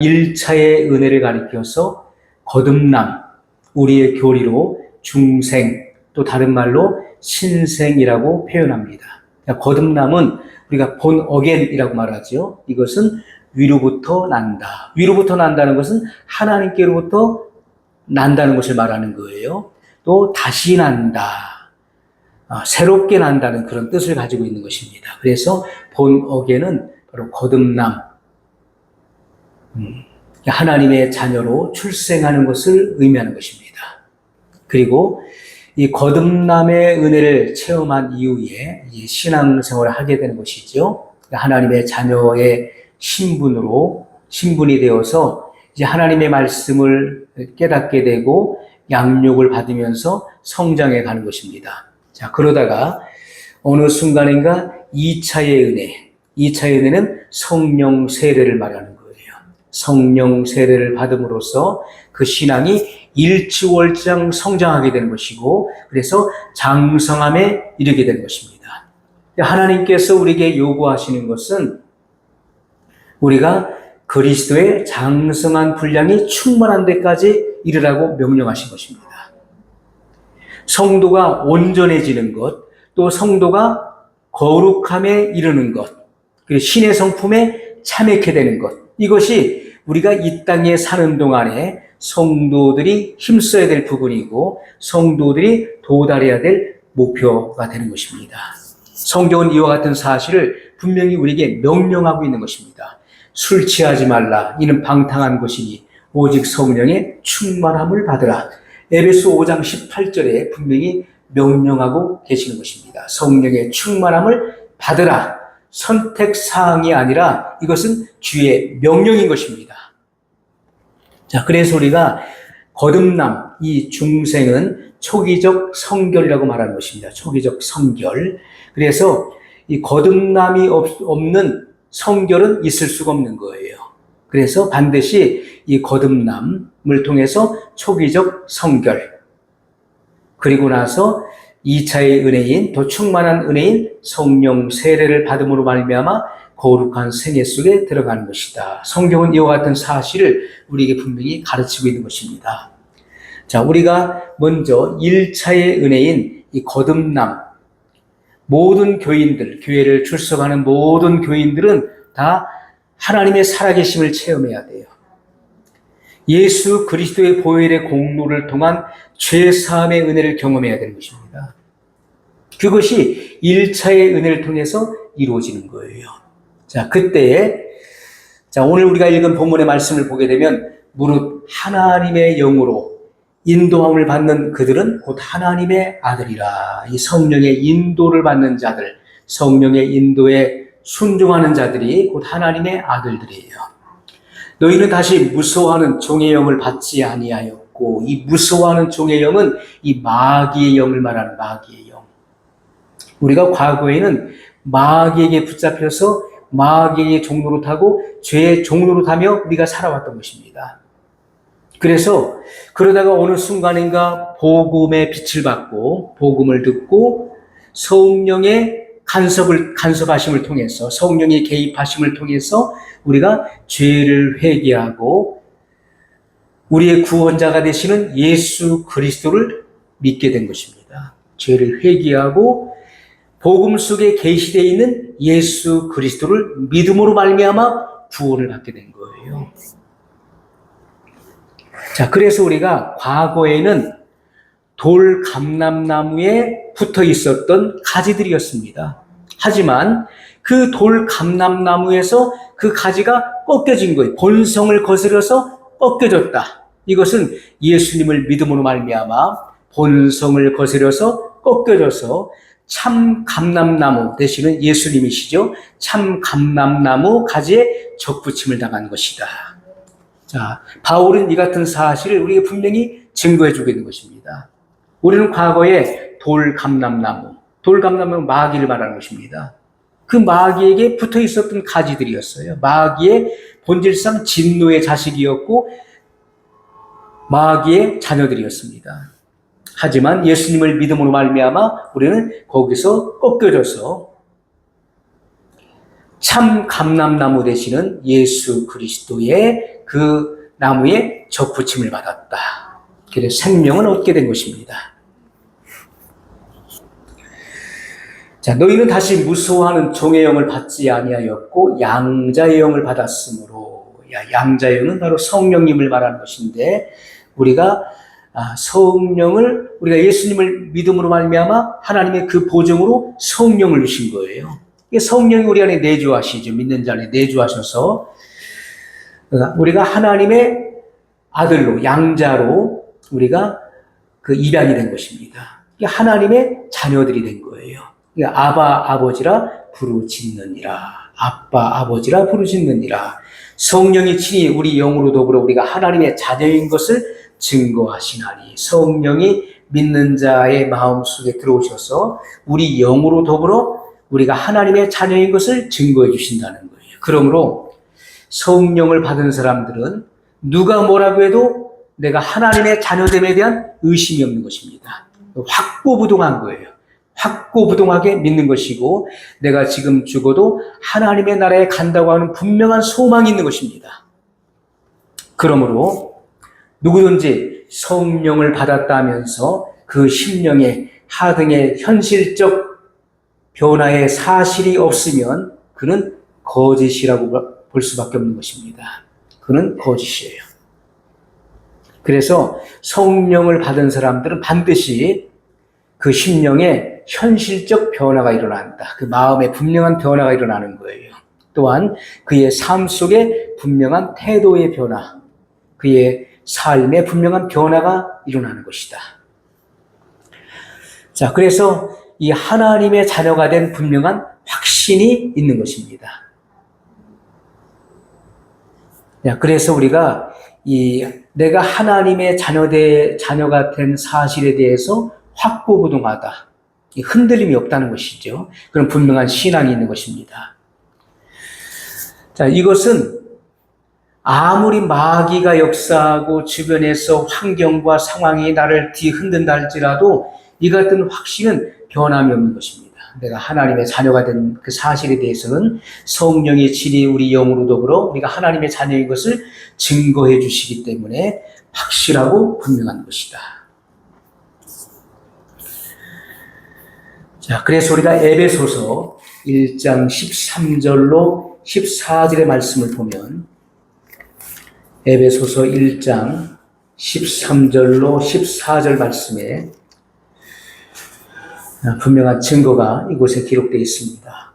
1차의 은혜를 가리켜서 거듭남, 우리의 교리로 중생, 또 다른 말로 신생이라고 표현합니다. 거듭남은 우리가 본 어겐이라고 말하죠. 이것은 위로부터 난다. 위로부터 난다는 것은 하나님께로부터 난다는 것을 말하는 거예요. 또 다시 난다. 새롭게 난다는 그런 뜻을 가지고 있는 것입니다. 그래서 본 어겐은 바로 거듭남, 하나님의 자녀로 출생하는 것을 의미하는 것입니다. 그리고 이 거듭남의 은혜를 체험한 이후에 신앙생활을 하게 되는 것이죠. 하나님의 자녀의 신분이 되어서 이제 하나님의 말씀을 깨닫게 되고 양육을 받으면서 성장해 가는 것입니다. 자, 그러다가 어느 순간인가 2차의 은혜는 성령 세례를 말하는 거예요. 성령 세례를 받음으로써 그 신앙이 일치월장 성장하게 되는 것이고, 그래서 장성함에 이르게 되는 것입니다. 하나님께서 우리에게 요구하시는 것은 우리가 그리스도의 장성한 분량이 충만한 데까지 이르라고 명령하신 것입니다. 성도가 온전해지는 것, 또 성도가 거룩함에 이르는 것, 그리고 신의 성품에 참여하게 되는 것, 이것이 우리가 이 땅에 사는 동안에 성도들이 힘써야 될 부분이고 성도들이 도달해야 될 목표가 되는 것입니다. 성경은 이와 같은 사실을 분명히 우리에게 명령하고 있는 것입니다. 술 취하지 말라. 이는 방탕한 것이니 오직 성령의 충만함을 받으라. 에베소 5장 18절에 분명히 명령하고 계시는 것입니다. 성령의 충만함을 받으라. 선택사항이 아니라 이것은 주의 명령인 것입니다. 자, 그래서 우리가 거듭남, 이 중생은 초기적 성결이라고 말하는 것입니다. 초기적 성결. 그래서 이 거듭남이 없는 성결은 있을 수가 없는 거예요. 그래서 반드시 이 거듭남을 통해서 초기적 성결, 그리고 나서 2차의 은혜인, 더 충만한 은혜인 성령 세례를 받음으로 말미암아 거룩한 생애 속에 들어가는 것이다. 성경은 이와 같은 사실을 우리에게 분명히 가르치고 있는 것입니다. 자, 우리가 먼저 1차의 은혜인 이 거듭남, 모든 교인들, 교회를 출석하는 모든 교인들은 다 하나님의 살아계심을 체험해야 돼요. 예수 그리스도의 보혈의 공로를 통한 죄사함의 은혜를 경험해야 되는 것입니다. 그것이 1차의 은혜를 통해서 이루어지는 거예요. 자, 그때에, 오늘 우리가 읽은 본문의 말씀을 보게 되면, 무릇 하나님의 영으로 인도함을 받는 그들은 곧 하나님의 아들이라. 이 성령의 인도를 받는 자들, 성령의 인도에 순종하는 자들이 곧 하나님의 아들들이에요. 너희는 다시 무서워하는 종의 영을 받지 아니하였고, 이 무서워하는 종의 영은 이 마귀의 영을 말하는 마귀의 영. 우리가 과거에는 마귀에게 붙잡혀서 마귀의 종로로 타고 죄의 종로로 타며 우리가 살아왔던 것입니다. 그래서 그러다가 어느 순간인가 복음의 빛을 받고 복음을 듣고 성령의 간섭하심을 통해서, 성령의 개입하심을 통해서 우리가 죄를 회개하고 우리의 구원자가 되시는 예수 그리스도를 믿게 된 것입니다. 죄를 회개하고 복음 속에 계시되어 있는 예수 그리스도를 믿음으로 말미암아 구원을 받게 된 거예요. 자, 그래서 우리가 과거에는 돌 감람나무에 붙어 있었던 가지들이었습니다. 하지만 그 돌 감람나무에서 그 가지가 꺾여진 거예요. 본성을 거스려서 꺾여졌다. 이것은 예수님을 믿음으로 말미암아 본성을 거스려서 꺾여져서 참 감람나무 되시는 예수님이시죠. 참 감람나무 가지에 적붙임을 당한 것이다. 자, 바울은 이 같은 사실을 우리에게 분명히 증거해 주고 있는 것입니다. 우리는 과거에 돌 감람나무 마귀를 말하는 것입니다. 그 마귀에게 붙어 있었던 가지들이었어요. 마귀의 본질상 진노의 자식이었고 마귀의 자녀들이었습니다. 하지만 예수님을 믿음으로 말미암아 우리는 거기서 꺾여져서 참 감람나무 되시는 예수 그리스도의 그 나무에 접붙임을 받았다. 그래서 생명을 얻게 된 것입니다. 자, 너희는 다시 무소하는 종의 영을 받지 아니하였고 양자의 영을 받았으므로, 양자의 영은 바로 성령님을 말하는 것인데, 우리가 성령을, 우리가 예수님을 믿음으로 말미암아 하나님의 그 보증으로 성령을 주신 거예요. 성령이 우리 안에 내주하시죠. 믿는 자 안에 내주하셔서 우리가 하나님의 아들로, 양자로 우리가 그 입양이 된 것입니다. 하나님의 자녀들이 된 거예요. 아바 아버지라 부르짖느니라. 아빠 아버지라 부르짖느니라. 성령이 친히 우리 영으로 더불어 우리가 하나님의 자녀인 것을 증거하시나니, 성령이 믿는 자의 마음속에 들어오셔서 우리 영으로 더불어 우리가 하나님의 자녀인 것을 증거해 주신다는 거예요. 그러므로 성령을 받은 사람들은 누가 뭐라고 해도 내가 하나님의 자녀됨에 대한 의심이 없는 것입니다. 확고부동한 거예요. 확고부동하게 믿는 것이고, 내가 지금 죽어도 하나님의 나라에 간다고 하는 분명한 소망이 있는 것입니다. 그러므로 누구든지 성령을 받았다면서 그 심령의 하등의 현실적 변화의 사실이 없으면 그는 거짓이라고 볼 수밖에 없는 것입니다. 그는 거짓이에요. 그래서 성령을 받은 사람들은 반드시 그 심령에 현실적 변화가 일어난다. 그 마음에 분명한 변화가 일어나는 거예요. 또한 그의 삶 속에 분명한 태도의 변화, 그의 삶에 분명한 변화가 일어나는 것이다. 자, 그래서 이 하나님의 자녀가 된 분명한 확신이 있는 것입니다. 자, 그래서 우리가 내가 하나님의 자녀가 된 사실에 대해서 확고부동하다, 흔들림이 없다는 것이죠. 그런 분명한 신앙이 있는 것입니다. 자, 이것은 아무리 마귀가 역사하고 주변에서 환경과 상황이 나를 뒤흔든다 할지라도 이 같은 확신은 변함이 없는 것입니다. 내가 하나님의 자녀가 된 그 사실에 대해서는 성령의 진이 우리 영으로 더불어 우리가 하나님의 자녀인 것을 증거해 주시기 때문에 확실하고 분명한 것이다. 자, 그래서 우리가 에베소서 1장 13절로 14절의 말씀을 보면, 에베소서 1장 13절로 14절 말씀에 분명한 증거가 이곳에 기록되어 있습니다.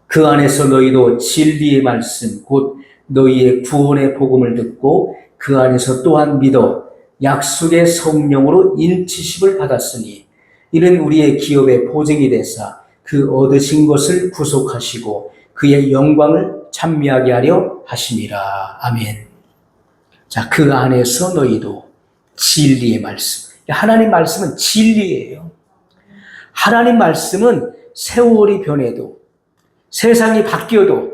그 안에서 너희도 진리의 말씀, 곧 너희의 구원의 복음을 듣고 그 안에서 또한 믿어 약속의 성령으로 인치심을 받았으니, 이는 우리의 기업의 보증이 되사 그 얻으신 것을 구속하시고 그의 영광을 찬미하게 하려 하심이라. 아멘. 자, 그 안에서 너희도 진리의 말씀. 하나님 말씀은 진리예요. 하나님 말씀은 세월이 변해도, 세상이 바뀌어도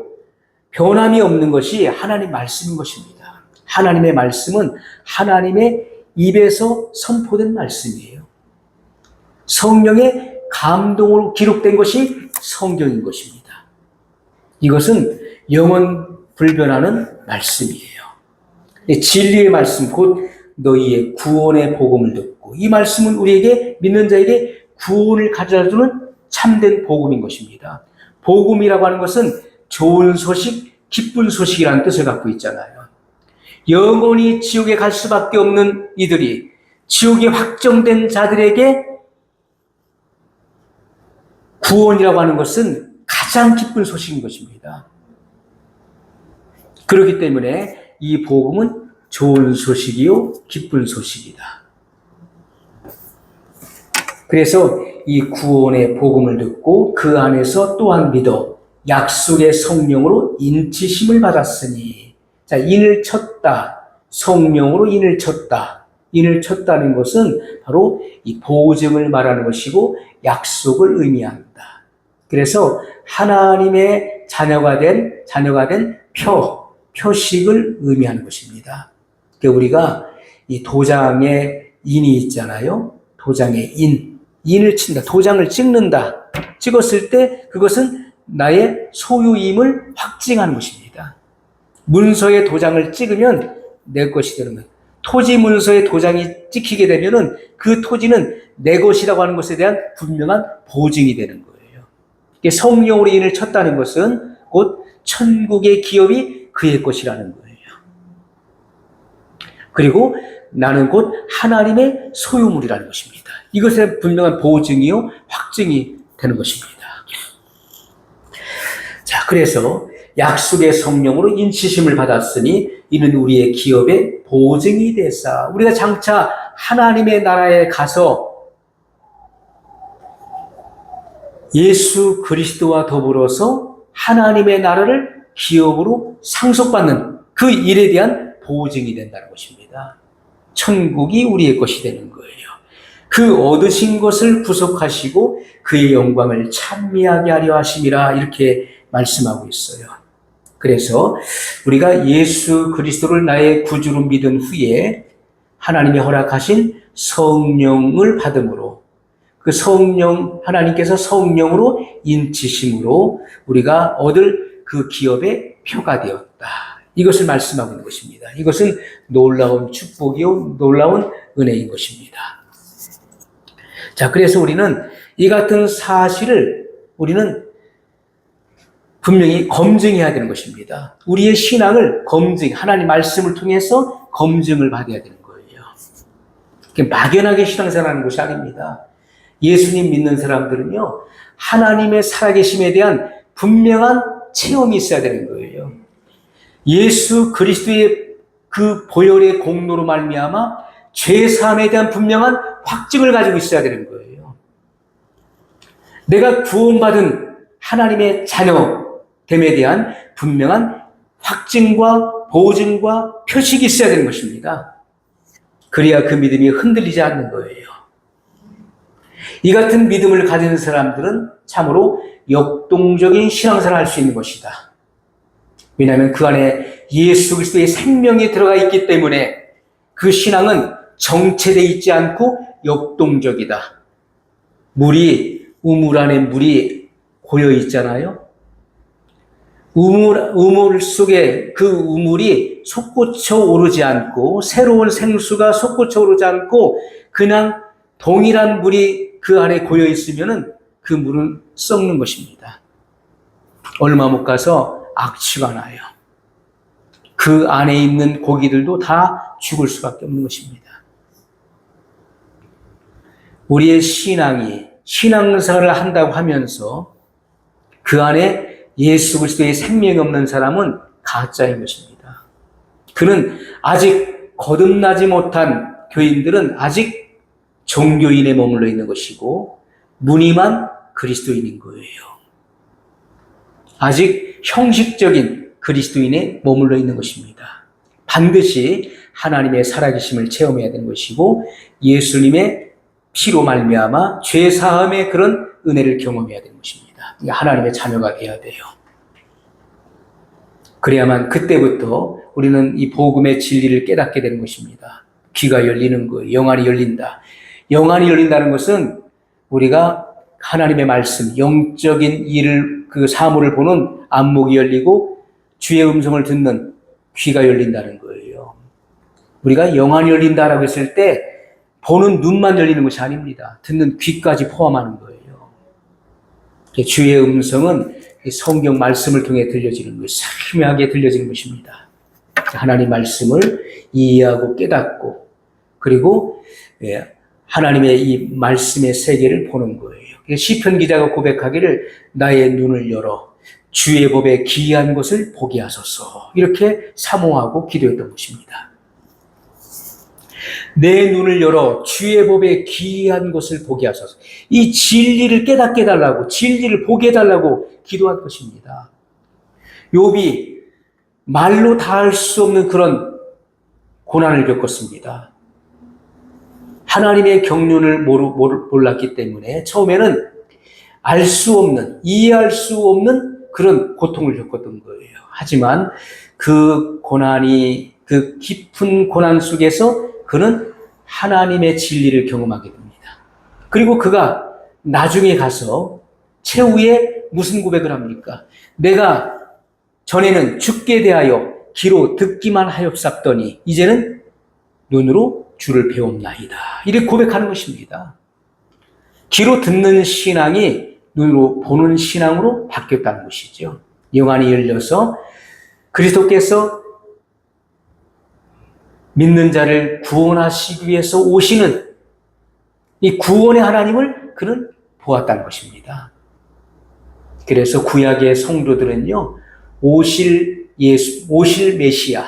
변함이 없는 것이 하나님 말씀인 것입니다. 하나님의 말씀은 하나님의 입에서 선포된 말씀이에요. 성령의 감동으로 기록된 것이 성경인 것입니다. 이것은 영원 불변하는 말씀이에요. 진리의 말씀, 곧 너희의 구원의 복음을 듣고, 이 말씀은 우리에게, 믿는 자에게 구원을 가져다주는 참된 복음인 것입니다. 복음이라고 하는 것은 좋은 소식, 기쁜 소식이라는 뜻을 갖고 있잖아요. 영원히 지옥에 갈 수밖에 없는 이들이, 지옥에 확정된 자들에게 구원이라고 하는 것은 가장 기쁜 소식인 것입니다. 그렇기 때문에 이 복음은 좋은 소식이요 기쁜 소식이다. 그래서 이 구원의 복음을 듣고 그 안에서 또한 믿어 약속의 성령으로 인치심을 받았으니, 자, 인을 쳤다, 성령으로 인을 쳤다. 인을 쳤다는 것은 바로 이 보증을 말하는 것이고 약속을 의미한다. 그래서 하나님의 자녀가 된 표식을 의미하는 것입니다. 우리가 이 도장에 인이 있잖아요. 도장에 인을 친다. 도장을 찍는다. 찍었을 때 그것은 나의 소유임을 확증하는 것입니다. 문서에 도장을 찍으면 내 것이 되는 거예요. 토지 문서에 도장이 찍히게 되면은 그 토지는 내 것이라고 하는 것에 대한 분명한 보증이 되는 거예요. 성령으로 인을 쳤다는 것은 곧 천국의 기업이 그의 것이라는 거예요. 그리고 나는 곧 하나님의 소유물이라는 것입니다. 이것에 분명한 보증이요, 확증이 되는 것입니다. 자, 그래서 약속의 성령으로 인치심을 받았으니 이는 우리의 기업의 보증이 되사. 우리가 장차 하나님의 나라에 가서 예수 그리스도와 더불어서 하나님의 나라를 기업으로 상속받는 그 일에 대한 보증이 된다는 것입니다. 천국이 우리의 것이 되는 거예요. 그 얻으신 것을 구속하시고 그의 영광을 찬미하게 하려 하심이라 이렇게 말씀하고 있어요. 그래서 우리가 예수 그리스도를 나의 구주로 믿은 후에 하나님이 허락하신 성령을 받음으로 그 성령, 하나님께서 성령으로 인치심으로 우리가 얻을 그 기업의 표가 되었다. 이것을 말씀하고 있는 것입니다. 이것은 놀라운 축복이요, 놀라운 은혜인 것입니다. 자, 그래서 우리는 이 같은 사실을 우리는 분명히 검증해야 되는 것입니다. 우리의 신앙을 하나님 말씀을 통해서 검증을 받아야 되는 거예요. 막연하게 신앙생활하는 것이 아닙니다. 예수님 믿는 사람들은요, 하나님의 살아계심에 대한 분명한 체험이 있어야 되는 거예요. 예수 그리스도의 그 보혈의 공로로 말미암아 죄사함에 대한 분명한 확증을 가지고 있어야 되는 거예요. 내가 구원받은 하나님의 자녀됨에 대한 분명한 확증과 보증과 표식이 있어야 되는 것입니다. 그래야 그 믿음이 흔들리지 않는 거예요. 이 같은 믿음을 가진 사람들은 참으로 역동적인 신앙생활을 할 수 있는 것이다. 왜냐하면 그 안에 예수 그리스도의 생명이 들어가 있기 때문에 그 신앙은 정체되어 있지 않고 역동적이다. 우물 안에 물이 고여 있잖아요. 우물 속에 그 우물이 솟구쳐 오르지 않고 새로운 생수가 솟구쳐 오르지 않고 그냥 동일한 물이 그 안에 고여 있으면은 그 물은 썩는 것입니다. 얼마 못 가서 악취가 나요. 그 안에 있는 고기들도 다 죽을 수밖에 없는 것입니다. 우리의 신앙생활을 한다고 하면서 그 안에 예수 그리스도의 생명이 없는 사람은 가짜인 것입니다. 그는 아직 거듭나지 못한 교인들은 아직 종교인에 머물러 있는 것이고 무늬만 그리스도인인 거예요. 아직 형식적인 그리스도인에 머물러 있는 것입니다. 반드시 하나님의 살아계심을 체험해야 되는 것이고 예수님의 피로 말미암아 죄 사함의 그런 은혜를 경험해야 되는 것입니다. 하나님의 자녀가 되어야 돼요. 그래야만 그때부터 우리는 이 복음의 진리를 깨닫게 되는 것입니다. 귀가 열리는 거예요. 영안이 열린다. 영안이 열린다는 것은 우리가 하나님의 말씀, 영적인 일을, 그 사물을 보는 안목이 열리고 주의 음성을 듣는 귀가 열린다는 거예요. 우리가 영안이 열린다라고 했을 때 보는 눈만 열리는 것이 아닙니다. 듣는 귀까지 포함하는 거예요. 주의 음성은 성경 말씀을 통해 들려지는 것, 세밀하게 들려지는 것입니다. 하나님 말씀을 이해하고 깨닫고 그리고 하나님의 이 말씀의 세계를 보는 거예요. 시편 기자가 고백하기를 나의 눈을 열어 주의 법에 기이한 것을 보게 하소서 이렇게 사모하고 기도했던 것입니다. 내 눈을 열어 주의 법에 기이한 것을 보게 하소서. 이 진리를 깨닫게 해달라고, 진리를 보게 해달라고 기도한 것입니다. 욥이 말로 다 할 수 없는 그런 고난을 겪었습니다. 하나님의 경륜을 몰랐기 때문에 처음에는 알 수 없는, 이해할 수 없는 그런 고통을 겪었던 거예요. 하지만 그 고난이, 그 깊은 고난 속에서 그는 하나님의 진리를 경험하게 됩니다. 그리고 그가 나중에 가서 최후에 무슨 고백을 합니까? 내가 전에는 죽게 대하여 귀로 듣기만 하였었더니 이제는 눈으로 주를 배웠나이다. 이렇게 고백하는 것입니다. 귀로 듣는 신앙이 눈으로 보는 신앙으로 바뀌었다는 것이죠. 영안이 열려서 그리스도께서 믿는 자를 구원하시기 위해서 오시는 이 구원의 하나님을 그는 보았다는 것입니다. 그래서 구약의 성도들은요, 오실 메시아,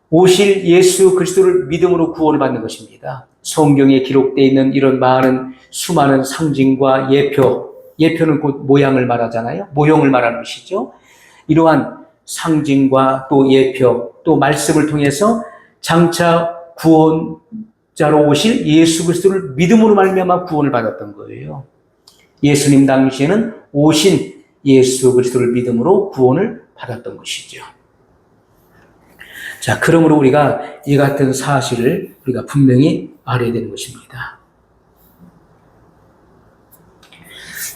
오실 예수 그리스도를 믿음으로 구원을 받는 것입니다. 성경에 기록되어 있는 이런 수많은 상징과 예표는 곧 모양을 말하잖아요. 모형을 말하는 것이죠. 이러한 상징과 또 예표, 또 말씀을 통해서 장차 구원자로 오실 예수 그리스도를 믿음으로 말미암아 구원을 받았던 거예요. 예수님 당시에는 오신 예수 그리스도를 믿음으로 구원을 받았던 것이죠. 자, 그러므로 우리가 이 같은 사실을 우리가 분명히 알아야 되는 것입니다.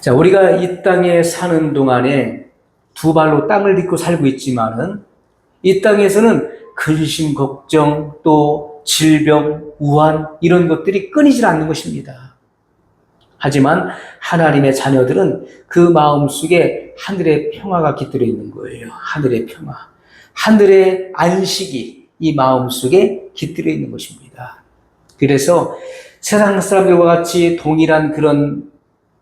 자, 우리가 이 땅에 사는 동안에 두 발로 땅을 딛고 살고 있지만은 이 땅에서는 근심, 걱정, 또 질병, 우환 이런 것들이 끊이질 않는 것입니다. 하지만 하나님의 자녀들은 그 마음속에 하늘의 평화가 깃들어 있는 거예요. 하늘의 평화. 하늘의 안식이 이 마음속에 깃들어 있는 것입니다. 그래서 세상 사람들과 같이 동일한 그런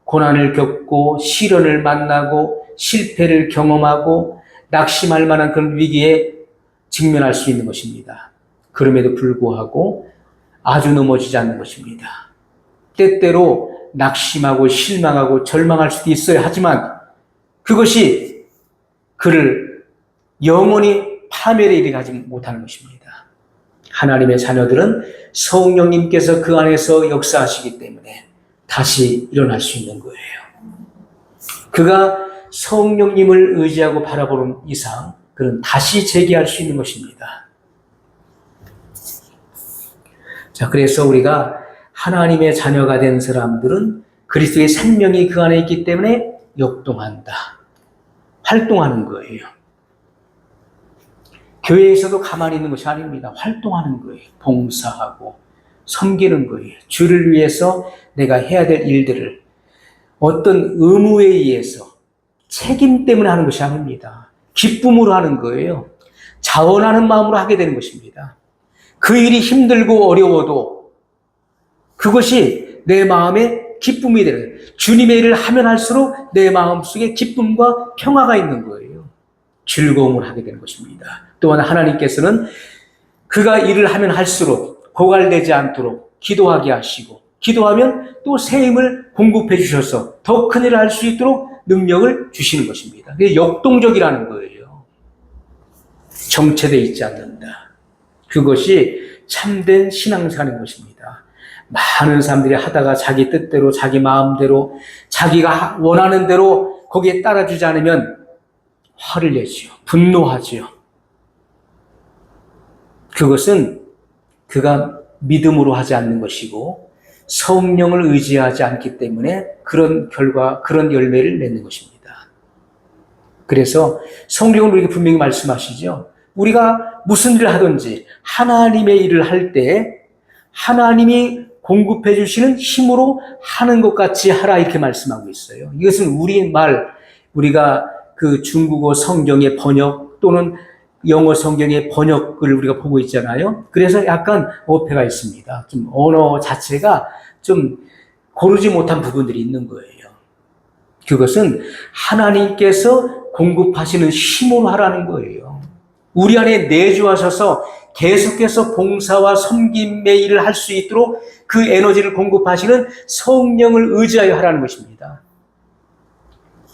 고난을 겪고 시련을 만나고 실패를 경험하고 낙심할 만한 그런 위기에 직면할 수 있는 것입니다. 그럼에도 불구하고 아주 넘어지지 않는 것입니다. 때때로 낙심하고 실망하고 절망할 수도 있어야 하지만 그것이 그를 영원히 파멸에 이르게 하지 못하는 것입니다. 하나님의 자녀들은 성령님께서 그 안에서 역사하시기 때문에 다시 일어날 수 있는 거예요. 그가 성령님을 의지하고 바라보는 이상 그는 다시 재기할 수 있는 것입니다. 자, 그래서 우리가 하나님의 자녀가 된 사람들은 그리스도의 생명이 그 안에 있기 때문에 역동한다. 활동하는 거예요. 교회에서도 가만히 있는 것이 아닙니다. 활동하는 거예요. 봉사하고 섬기는 거예요. 주를 위해서 내가 해야 될 일들을 어떤 의무에 의해서 책임 때문에 하는 것이 아닙니다. 기쁨으로 하는 거예요. 자원하는 마음으로 하게 되는 것입니다. 그 일이 힘들고 어려워도 그것이 내 마음에 기쁨이 되는 거예요. 주님의 일을 하면 할수록 내 마음속에 기쁨과 평화가 있는 거예요. 즐거움을 하게 되는 것입니다. 또한 하나님께서는 그가 일을 하면 할수록 고갈되지 않도록 기도하게 하시고 기도하면 또 새 힘을 공급해 주셔서 더 큰 일을 할 수 있도록 능력을 주시는 것입니다. 그게 역동적이라는 거예요. 정체되어 있지 않는다. 그것이 참된 신앙생활인 것입니다. 많은 사람들이 하다가 자기 뜻대로 자기 마음대로 자기가 원하는 대로 거기에 따라주지 않으면 화를 내지요. 분노하지요. 그것은 그가 믿음으로 하지 않는 것이고 성령을 의지하지 않기 때문에 그런 결과, 그런 열매를 맺는 것입니다. 그래서 성경은 우리에게 분명히 말씀하시죠. 우리가 무슨 일을 하든지 하나님의 일을 할 때 하나님이 공급해 주시는 힘으로 하는 것 같이 하라 이렇게 말씀하고 있어요. 이것은 우리가 그 중국어 성경의 번역 또는 영어 성경의 번역을 우리가 보고 있잖아요. 그래서 약간 어폐가 있습니다. 좀 언어 자체가 좀 고르지 못한 부분들이 있는 거예요. 그것은 하나님께서 공급하시는 힘으로 하라는 거예요. 우리 안에 내주하셔서 계속해서 봉사와 섬김의 일을 할 수 있도록 그 에너지를 공급하시는 성령을 의지하여 하라는 것입니다.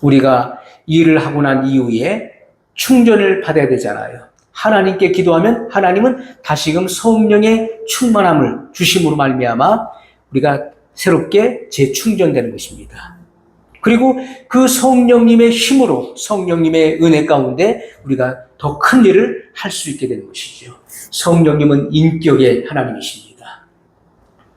우리가 일을 하고 난 이후에 충전을 받아야 되잖아요. 하나님께 기도하면 하나님은 다시금 성령의 충만함을 주심으로 말미암아 우리가 새롭게 재충전되는 것입니다. 그리고 그 성령님의 힘으로 성령님의 은혜 가운데 우리가 더 큰 일을 할 수 있게 되는 것이죠. 성령님은 인격의 하나님이십니다.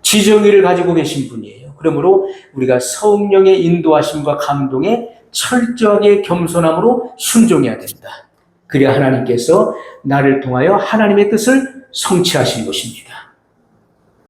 지정의를 가지고 계신 분이에요. 그러므로 우리가 성령의 인도하심과 감동에 철저하게 겸손함으로 순종해야 된다. 그래야 하나님께서 나를 통하여 하나님의 뜻을 성취하시는 것입니다.